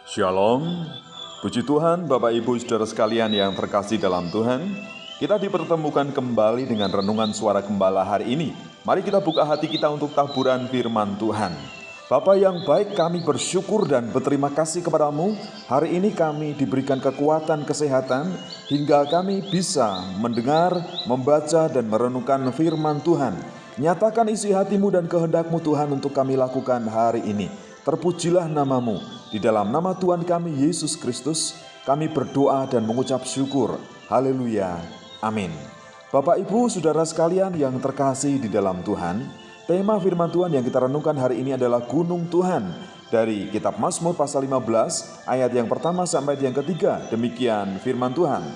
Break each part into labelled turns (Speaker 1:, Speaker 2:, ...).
Speaker 1: Shalom, puji Tuhan Bapak Ibu Saudara sekalian yang terkasih dalam Tuhan. Kita dipertemukan kembali dengan renungan suara gembala hari ini. Mari kita buka hati kita untuk taburan firman Tuhan. Bapa yang baik, kami bersyukur dan berterima kasih kepadamu. Hari ini kami diberikan kekuatan kesehatan hingga kami bisa mendengar, membaca dan merenungkan firman Tuhan. Nyatakan isi hatimu dan kehendakmu Tuhan untuk kami lakukan hari ini. Terpujilah namamu. Di dalam nama Tuhan kami Yesus Kristus, kami berdoa dan mengucap syukur. Haleluya. Amin. Bapak Ibu Saudara sekalian yang terkasih di dalam Tuhan, tema firman Tuhan yang kita renungkan hari ini adalah Gunung Tuhan. Dari kitab Mazmur pasal 15 ayat yang pertama sampai yang ketiga. Demikian firman Tuhan.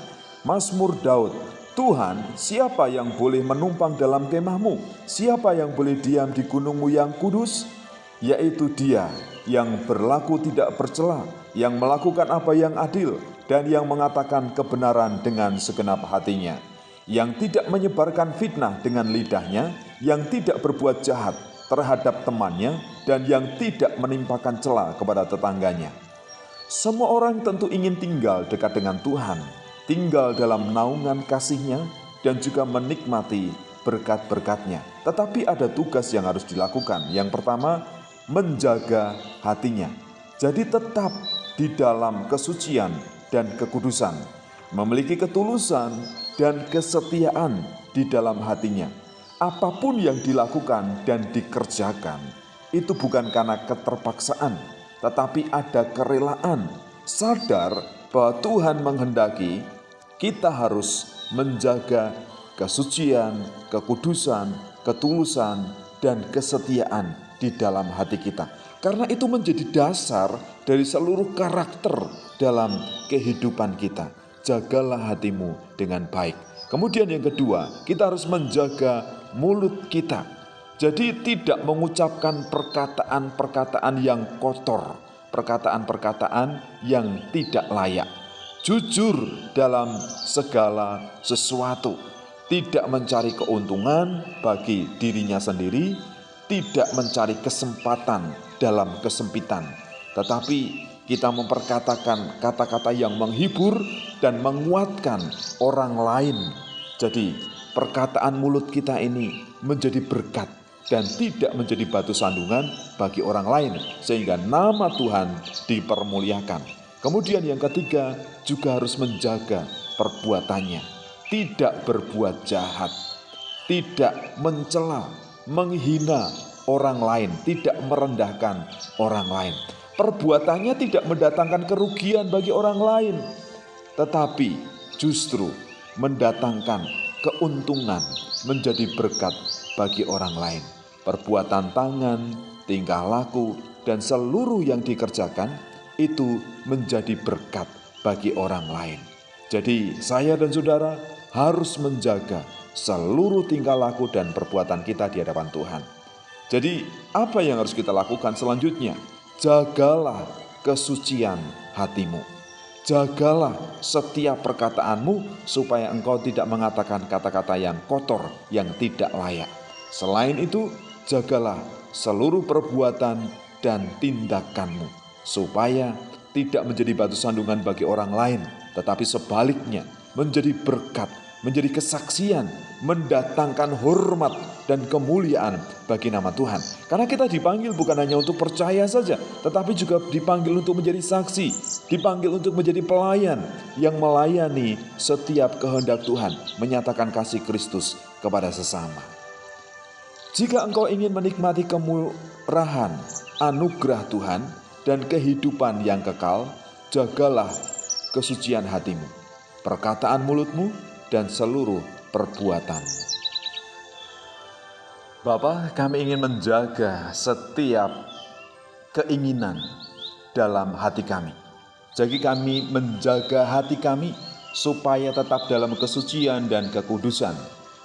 Speaker 1: Mazmur Daud. Tuhan, siapa yang boleh menumpang dalam kemahmu? Siapa yang boleh diam di gunungmu yang kudus? Yaitu Dia yang berlaku tidak bercela, yang melakukan apa yang adil, dan yang mengatakan kebenaran dengan segenap hatinya, yang tidak menyebarkan fitnah dengan lidahnya, yang tidak berbuat jahat terhadap temannya, dan yang tidak menimpakan cela kepada tetangganya. Semua orang tentu ingin tinggal dekat dengan Tuhan, tinggal dalam naungan kasih-Nya, dan juga menikmati berkat-berkat-Nya. Tetapi ada tugas yang harus dilakukan. Yang pertama, menjaga hatinya. Jadi tetap di dalam kesucian dan kekudusan, memiliki ketulusan dan kesetiaan di dalam hatinya. Apapun yang dilakukan dan dikerjakan, itu bukan karena keterpaksaan, tetapi ada kerelaan, sadar bahwa Tuhan menghendaki kita harus menjaga kesucian, kekudusan, ketulusan, dan kesetiaan di dalam hati kita. Karena itu menjadi dasar dari seluruh karakter dalam kehidupan kita. Jagalah hatimu dengan baik. Kemudian yang kedua, kita harus menjaga mulut kita. Jadi tidak mengucapkan perkataan-perkataan yang kotor, perkataan-perkataan yang tidak layak. Jujur dalam segala sesuatu, tidak mencari keuntungan bagi dirinya sendiri, tidak mencari kesempatan dalam kesempitan, tetapi kita memperkatakan kata-kata yang menghibur dan menguatkan orang lain. Jadi perkataan mulut kita ini menjadi berkat dan tidak menjadi batu sandungan bagi orang lain, sehingga nama Tuhan dipermuliakan. Kemudian yang ketiga, juga harus menjaga perbuatannya, tidak berbuat jahat, tidak mencela, menghina orang lain, tidak merendahkan orang lain. Perbuatannya tidak mendatangkan kerugian bagi orang lain, tetapi justru mendatangkan keuntungan, menjadi berkat bagi orang lain. Perbuatan tangan, tingkah laku, dan seluruh yang dikerjakan itu menjadi berkat bagi orang lain. Jadi saya dan saudara harus menjaga seluruh tingkah laku dan perbuatan kita di hadapan Tuhan. Jadi apa yang harus kita lakukan selanjutnya? Jagalah kesucian hatimu. Jagalah setiap perkataanmu supaya engkau tidak mengatakan kata-kata yang kotor, yang tidak layak. Selain itu, jagalah seluruh perbuatan dan tindakanmu supaya tidak menjadi batu sandungan bagi orang lain, tetapi sebaliknya menjadi berkat, menjadi kesaksian, mendatangkan hormat dan kemuliaan bagi nama Tuhan. Karena kita dipanggil bukan hanya untuk percaya saja, tetapi juga dipanggil untuk menjadi saksi, dipanggil untuk menjadi pelayan yang melayani setiap kehendak Tuhan, menyatakan kasih Kristus kepada sesama. Jika engkau ingin menikmati kemurahan, anugerah Tuhan, dan kehidupan yang kekal, jagalah kesucian hatimu, perkataan mulutmu, dan seluruh perbuatan. Bapa, kami ingin menjaga setiap keinginan dalam hati kami. Jadi kami menjaga hati kami supaya tetap dalam kesucian dan kekudusan.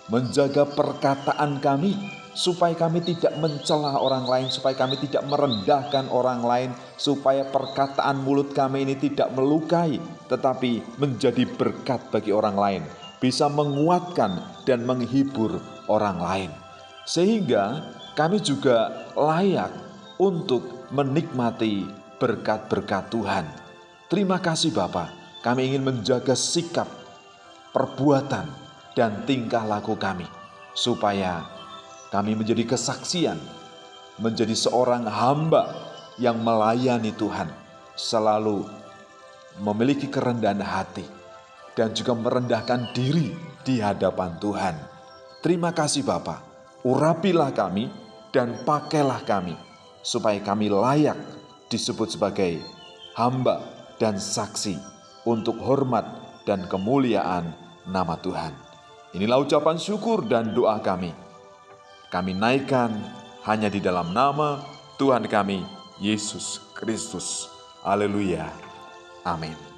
Speaker 1: Menjaga perkataan kami supaya kami tidak mencela orang lain, supaya kami tidak merendahkan orang lain, supaya perkataan mulut kami ini tidak melukai, tetapi menjadi berkat bagi orang lain, bisa menguatkan dan menghibur orang lain. Sehingga kami juga layak untuk menikmati berkat-berkat Tuhan. Terima kasih Bapa, kami ingin menjaga sikap, perbuatan, dan tingkah laku kami, supaya kami menjadi kesaksian, menjadi seorang hamba yang melayani Tuhan, selalu memiliki kerendahan hati, dan juga merendahkan diri di hadapan Tuhan. Terima kasih Bapa, urapilah kami dan pakailah kami, supaya kami layak disebut sebagai hamba dan saksi untuk hormat dan kemuliaan nama Tuhan. Inilah ucapan syukur dan doa kami. Kami naikkan hanya di dalam nama Tuhan kami, Yesus Kristus. Haleluya. Amin.